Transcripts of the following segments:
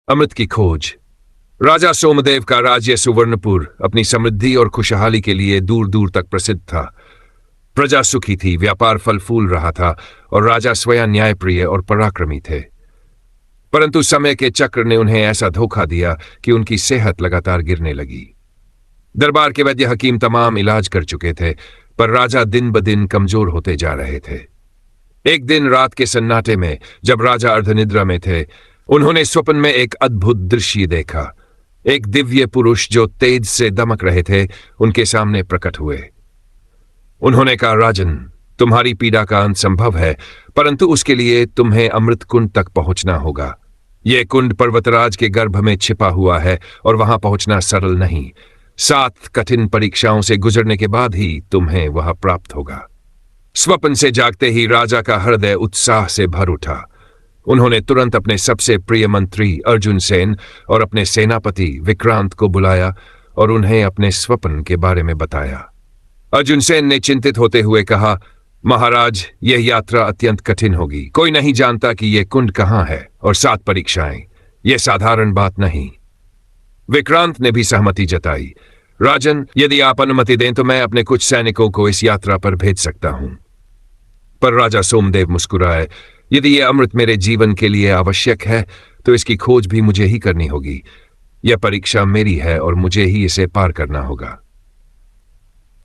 अमृत की खोज। राजा सोमदेव का राज्य सुवर्णपुर अपनी समृद्धि और खुशहाली के लिए दूर दूर तक प्रसिद्ध था। प्रजा सुखी थी, व्यापार फल फूल रहा था और राजा स्वयं न्यायप्रिय और पराक्रमी थे। परंतु समय के चक्र ने उन्हें ऐसा धोखा दिया कि उनकी सेहत लगातार गिरने लगी। दरबार के वैद्य हकीम तमाम इलाज कर चुके थे, पर राजा दिन ब दिन कमजोर होते जा रहे थे। एक दिन रात के सन्नाटे में जब राजा अर्धनिद्रा में थे, उन्होंने स्वप्न में एक अद्भुत दृश्य देखा। एक दिव्य पुरुष जो तेज से दमक रहे थे उनके सामने प्रकट हुए। उन्होंने कहा, राजन, तुम्हारी पीड़ा का अंत संभव है, परंतु उसके लिए तुम्हें अमृत कुंड तक पहुंचना होगा। यह कुंड पर्वतराज के गर्भ में छिपा हुआ है और वहां पहुंचना सरल नहीं। 7 कठिन परीक्षाओं से गुजरने के बाद ही तुम्हें वह प्राप्त होगा। स्वप्न से जागते ही राजा का हृदय उत्साह से भर उठा। उन्होंने तुरंत अपने सबसे प्रिय मंत्री अर्जुन सेन और अपने सेनापति विक्रांत को बुलाया और उन्हें अपने स्वप्न के बारे में बताया। अर्जुन सेन ने चिंतित होते हुए कहा, महाराज, यह यात्रा अत्यंत कठिन होगी। कोई नहीं जानता कि यह कुंड कहां है और 7 परीक्षाएं, यह साधारण बात नहीं। विक्रांत ने भी सहमति जताई। राजन, यदि आप अनुमति दें तो मैं अपने कुछ सैनिकों को इस यात्रा पर भेज सकता हूं। पर राजा सोमदेव मुस्कुराए। यदि यह अमृत मेरे जीवन के लिए आवश्यक है तो इसकी खोज भी मुझे ही करनी होगी। यह परीक्षा मेरी है और मुझे ही इसे पार करना होगा।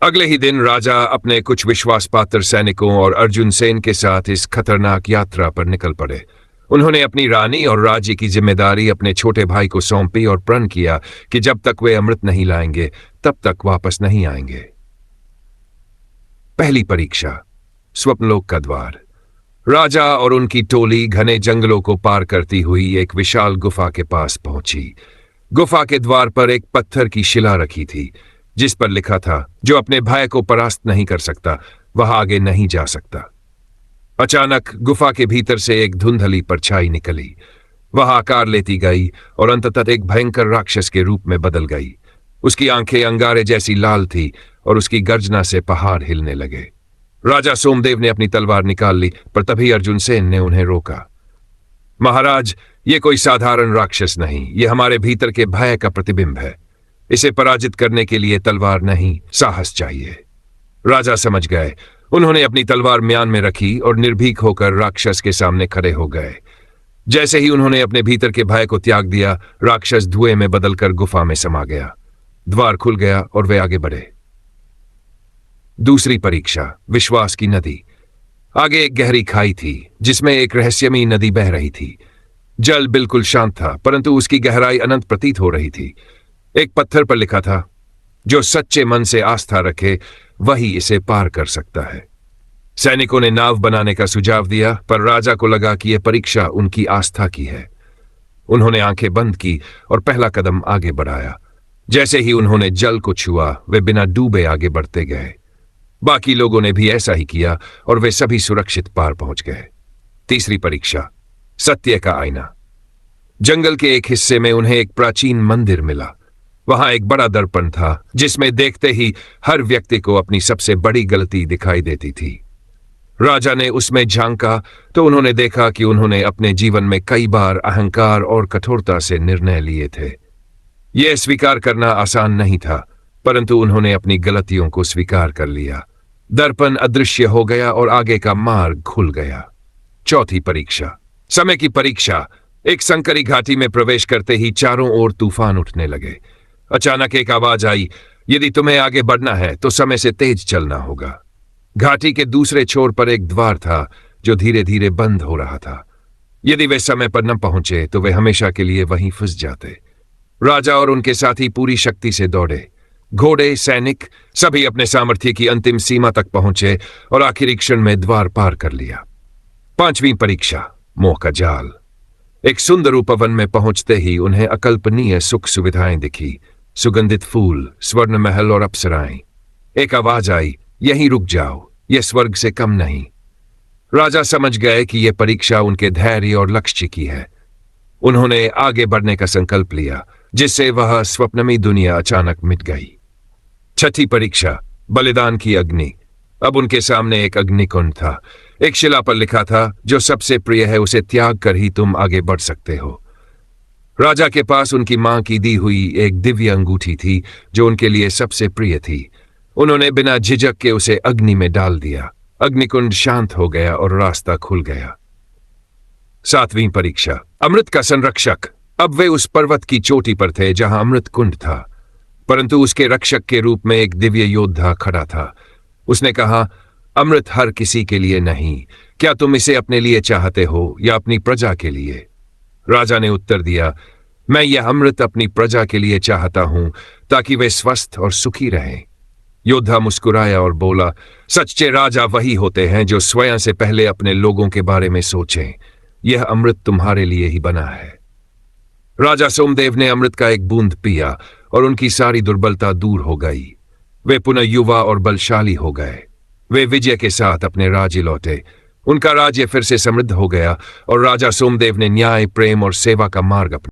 अगले ही दिन राजा अपने कुछ विश्वास पात्र सैनिकों और अर्जुन सेन के साथ इस खतरनाक यात्रा पर निकल पड़े। उन्होंने अपनी रानी और राज्य की जिम्मेदारी अपने छोटे भाई को सौंपी और प्रण किया कि जब तक वे अमृत नहीं लाएंगे तब तक वापस नहीं आएंगे। पहली परीक्षा, स्वप्नलोक का द्वार। राजा और उनकी टोली घने जंगलों को पार करती हुई एक विशाल गुफा के पास पहुंची। गुफा के द्वार पर एक पत्थर की शिला रखी थी जिस पर लिखा था, जो अपने भाई को परास्त नहीं कर सकता वह आगे नहीं जा सकता। अचानक गुफा के भीतर से एक धुंधली परछाई निकली। वह आकार लेती गई और अंततः एक भयंकर राक्षस के रूप में बदल गई। उसकी आंखें अंगारे जैसी लाल थी और उसकी गर्जना से पहाड़ हिलने लगे। राजा सोमदेव ने अपनी तलवार निकाल ली, पर तभी अर्जुन सेन ने उन्हें रोका। महाराज, ये कोई साधारण राक्षस नहीं, ये हमारे भीतर के भय का प्रतिबिंब है। इसे पराजित करने के लिए तलवार नहीं, साहस चाहिए। राजा समझ गए। उन्होंने अपनी तलवार म्यान में रखी और निर्भीक होकर राक्षस के सामने खड़े हो गए। जैसे ही उन्होंने अपने भीतर के भय को त्याग दिया, राक्षस धुएं में बदलकर गुफा में समा गया। द्वार खुल गया और वे आगे बढ़े। दूसरी परीक्षा, विश्वास की नदी। आगे एक गहरी खाई थी जिसमें एक रहस्यमयी नदी बह रही थी। जल बिल्कुल शांत था, परंतु उसकी गहराई अनंत प्रतीत हो रही थी। एक पत्थर पर लिखा था, जो सच्चे मन से आस्था रखे वही इसे पार कर सकता है। सैनिकों ने नाव बनाने का सुझाव दिया, पर राजा को लगा कि यह परीक्षा उनकी आस्था की है। उन्होंने आंखें बंद की और पहला कदम आगे बढ़ाया। जैसे ही उन्होंने जल को छुआ, वे बिना डूबे आगे बढ़ते गए। बाकी लोगों ने भी ऐसा ही किया और वे सभी सुरक्षित पार पहुंच गए। तीसरी परीक्षा, सत्य का आईना। जंगल के एक हिस्से में उन्हें एक प्राचीन मंदिर मिला। वहां एक बड़ा दर्पण था जिसमें देखते ही हर व्यक्ति को अपनी सबसे बड़ी गलती दिखाई देती थी। राजा ने उसमें झांका तो उन्होंने देखा कि उन्होंने अपने जीवन में कई बार अहंकार और कठोरता से निर्णय लिए थे। यह स्वीकार करना आसान नहीं था, परंतु उन्होंने अपनी गलतियों को स्वीकार कर लिया। दर्पण अदृश्य हो गया और आगे का मार्ग खुल गया। चौथी परीक्षा, समय की परीक्षा। एक संकरी घाटी में प्रवेश करते ही चारों ओर तूफान उठने लगे। अचानक एक आवाज आई, यदि तुम्हें आगे बढ़ना है तो समय से तेज चलना होगा। घाटी के दूसरे छोर पर एक द्वार था जो धीरे धीरे बंद हो रहा था। यदि वे समय पर न पहुंचे तो वे हमेशा के लिए वहीं फंस जाते। राजा और उनके साथी पूरी शक्ति से दौड़े। घोड़े, सैनिक सभी अपने सामर्थ्य की अंतिम सीमा तक पहुंचे और आखिरी क्षण में द्वार पार कर लिया। पांचवी परीक्षा, मोह का जाल। एक सुंदर उपवन में पहुंचते ही उन्हें अकल्पनीय सुख सुविधाएं दिखी। सुगंधित फूल, स्वर्ण महल और अप्सराएं। एक आवाज आई, यहीं रुक जाओ, यह स्वर्ग से कम नहीं। राजा समझ गए कि यह परीक्षा उनके धैर्य और लक्ष्य की है। उन्होंने आगे बढ़ने का संकल्प लिया, जिससे वह स्वप्नमयी दुनिया अचानक मिट गई। छठी परीक्षा, बलिदान की अग्नि। अब उनके सामने एक अग्निकुंड था। एक शिला पर लिखा था, जो सबसे प्रिय है उसे त्याग कर ही तुम आगे बढ़ सकते हो। राजा के पास उनकी मां की दी हुई एक दिव्य अंगूठी थी जो उनके लिए सबसे प्रिय थी। उन्होंने बिना झिझक के उसे अग्नि में डाल दिया। अग्निकुंड शांत हो गया और रास्ता खुल गया। 7वीं परीक्षा। अमृत का संरक्षक। अब वे उस पर्वत की चोटी पर थे जहां अमृत कुंड था, परंतु उसके रक्षक के रूप में एक दिव्य योद्धा खड़ा था। उसने कहा, अमृत हर किसी के लिए नहीं, क्या तुम इसे अपने लिए चाहते हो या अपनी प्रजा के लिए? राजा ने उत्तर दिया, मैं यह अमृत अपनी प्रजा के लिए चाहता हूं ताकि वे स्वस्थ और सुखी रहें। योद्धा मुस्कुराया और बोला, सच्चे राजा वही होते हैं जो स्वयं से पहले अपने लोगों के बारे में सोचें। यह अमृत तुम्हारे लिए ही बना है। राजा सोमदेव ने अमृत का एक बूंद पिया और उनकी सारी दुर्बलता दूर हो गई। वे पुनः युवा और बलशाली हो गए। वे विजय के साथ अपने राज्य लौटे। उनका राज्य फिर से समृद्ध हो गया और राजा सोमदेव ने न्याय, प्रेम और सेवा का मार्ग अपनाया।